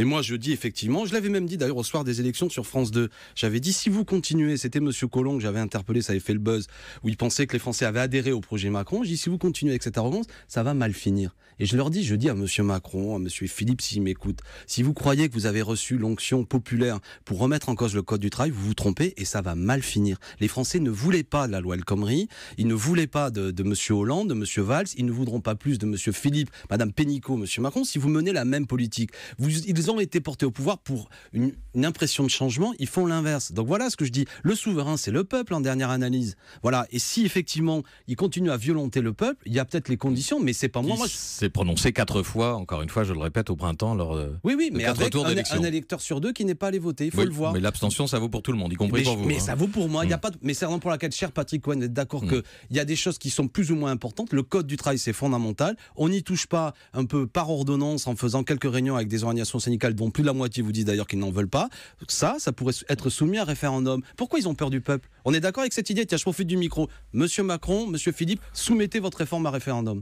Mais moi, je dis effectivement, je l'avais même dit d'ailleurs au soir des élections sur France 2, j'avais dit si vous continuez, c'était Monsieur Collomb que j'avais interpellé, ça avait fait le buzz, où il pensait que les Français avaient adhéré au projet Macron, je dis si vous continuez avec cette arrogance, ça va mal finir. Et je leur dis, je dis à Monsieur Macron, à Monsieur Philippe s'il m'écoute, si vous croyez que vous avez reçu l'onction populaire pour remettre en cause le code du travail, vous vous trompez et ça va mal finir. Les Français ne voulaient pas de la loi El Khomri, ils ne voulaient pas de Monsieur Hollande, de Monsieur Valls, ils ne voudront pas plus de Monsieur Philippe, Madame Pénicaud, Monsieur Macron, si vous menez la même politique. Ils ont été portés au pouvoir pour une impression de changement, ils font l'inverse. Donc voilà ce que je dis. Le souverain, c'est le peuple en dernière analyse. Voilà. Et si effectivement, ils continuent à violenter le peuple, il y a peut-être les conditions, mais c'est pas moi. Il s'est prononcé 4 fois, encore une fois, je le répète, au printemps, lors de mais 4 avec tours d'élection. un électeur sur 2 qui n'est pas allé voter, il faut le voir. Mais l'abstention, ça vaut pour tout le monde, y compris pour vous. Mais ça vaut pour moi. Il y a pas mais c'est raison pour laquelle, cher Patrick Cohen, est d'accord qu'il y a des choses qui sont plus ou moins importantes. Le code du travail, c'est fondamental. On n'y touche pas un peu par ordonnance en faisant quelques réunions avec des organisations syndicales dont plus de la moitié vous disent d'ailleurs qu'ils n'en veulent pas. Ça pourrait être soumis à référendum. Pourquoi ils ont peur du peuple? On est d'accord avec cette idée? Tiens, je profite du micro. Monsieur Macron, Monsieur Philippe, soumettez votre réforme à référendum.